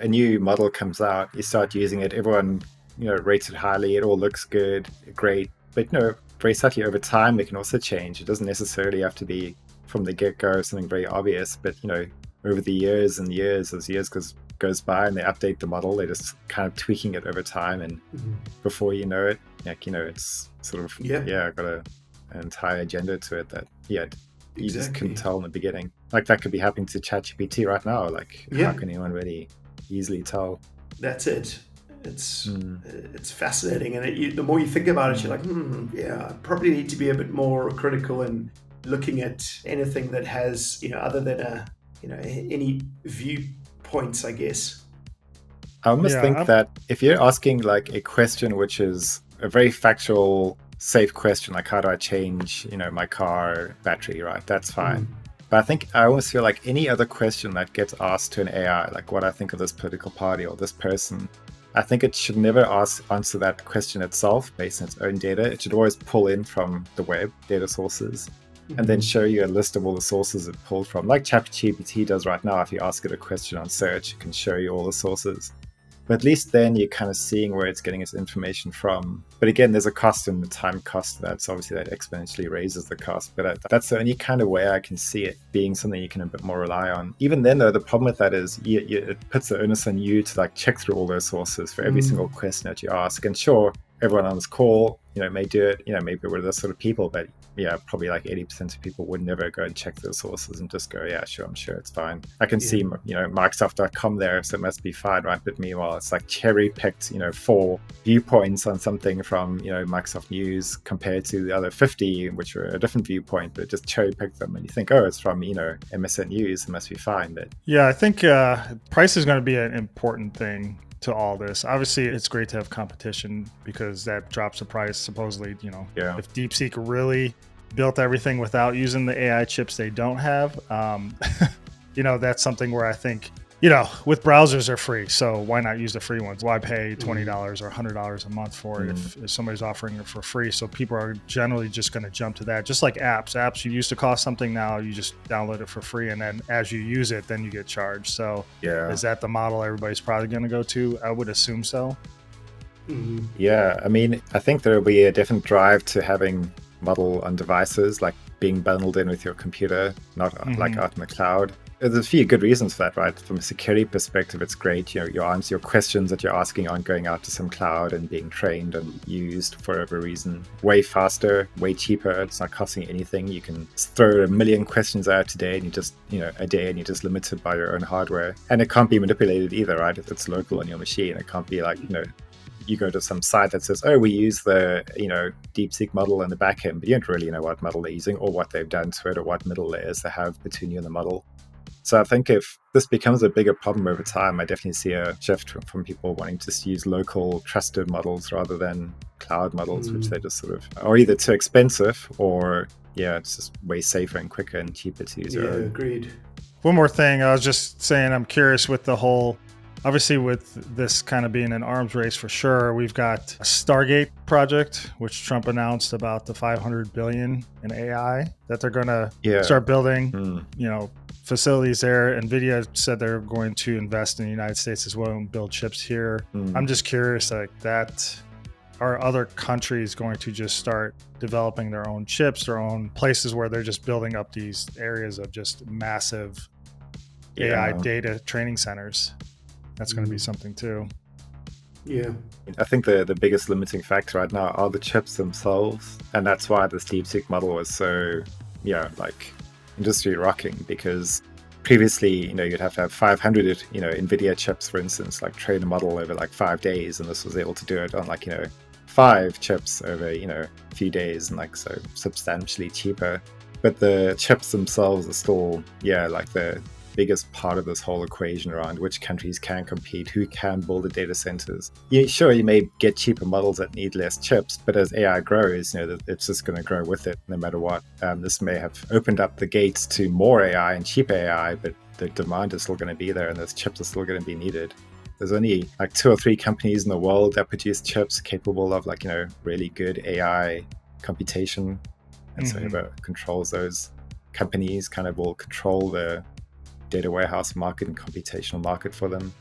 a new model comes out, you start using it, everyone, rates it highly, it all looks good, great. But, very subtly over time, it can also change. It doesn't necessarily have to be from the get-go something very obvious, but, over the years and years, as years goes by and they update the model, they're just kind of tweaking it over time. And before you know it, it's sort of, got an entire agenda to it that, you just couldn't tell in the beginning. Like that could be happening to ChatGPT right now. Like, how can anyone really easily tell? That's it. It's fascinating, and the more you think about it, you're like, I probably need to be a bit more critical in looking at anything that has, other than any viewpoints, I guess. I almost think that if you're asking like a question which is a very factual, safe question, like how do I change, my car battery, right? That's fine. But I think I always feel like any other question that gets asked to an AI, like what I think of this political party or this person, I think it should never answer that question itself based on its own data. It should always pull in from the web data sources and then show you a list of all the sources it pulled from. Like ChatGPT does right now. If you ask it a question on search, it can show you all the sources. But at least then you're kind of seeing where it's getting its information from. But again, there's a cost and the time cost to that. So obviously that exponentially raises the cost. But that's the only kind of way I can see it being something you can a bit more rely on. Even then, though, the problem with that is it puts the onus on you to like check through all those sources for every single question that you ask. And sure, everyone on this call, may do it, maybe we're those sort of people, but probably like 80% of people would never go and check those sources and just go, I'm sure it's fine. I can see, Microsoft.com there, so it must be fine, right? But meanwhile, it's like cherry picked, 4 viewpoints on something from, Microsoft News compared to the other 50, which were a different viewpoint, but just cherry picked them. And you think, it's from, MSN News, it must be fine. But I think price is going to be an important thing to all this. Obviously, it's great to have competition because that drops the price. Supposedly, if DeepSeek really built everything without using the AI chips they don't have, that's something where I think, with browsers are free. So why not use the free ones? Why pay $20 or $100 a month for it if somebody's offering it for free? So people are generally just going to jump to that. Just like apps. Apps you used to cost something, now you just download it for free. And then as you use it, then you get charged. So is that the model everybody's probably going to go to? I would assume so. Yeah, I mean, I think there will be a definite drive to having model on devices, like being bundled in with your computer, not like out in the cloud. There's a few good reasons for that, right? From a security perspective, it's great. Your questions that you're asking aren't going out to some cloud and being trained and used for whatever reason. Way faster, way cheaper. It's not costing anything. You can throw a million questions out today, and you just, a day, and you're just limited by your own hardware. And it can't be manipulated either, right? If it's local on your machine, it can't be like, you go to some site that says, we use the, DeepSeek model in the backend, but you don't really know what model they're using or what they've done to it or what middle layers they have between you and the model. So I think if this becomes a bigger problem over time, I definitely see a shift from people wanting to use local trusted models rather than cloud models, which they just sort of are either too expensive or, it's just way safer and quicker and cheaper to use. Agreed. One more thing, I was just saying, I'm curious with the whole, obviously with this kind of being an arms race for sure, we've got a Stargate project, which Trump announced about the $500 billion in AI that they're going to start building, facilities there. NVIDIA said they're going to invest in the United States as well and build chips here. I'm just curious, like that, are other countries going to just start developing their own chips, their own places where they're just building up these areas of just massive AI data training centers? That's going to be something too. Yeah. I think the biggest limiting factor right now are the chips themselves. And that's why this DeepSeek model was so, industry rocking, because previously, you'd have to have 500, NVIDIA chips, for instance, like train a model over like 5 days. And this was able to do it on 5 chips over, a few days and so substantially cheaper. But the chips themselves are still, the biggest part of this whole equation around which countries can compete, who can build the data centers. Sure, you may get cheaper models that need less chips, but as AI grows, it's just going to grow with it no matter what. This may have opened up the gates to more AI and cheaper AI, but the demand is still going to be there and those chips are still going to be needed. There's only 2 or 3 companies in the world that produce chips capable of really good AI computation. And so whoever controls those companies kind of will control the data warehouse market and computational market for them.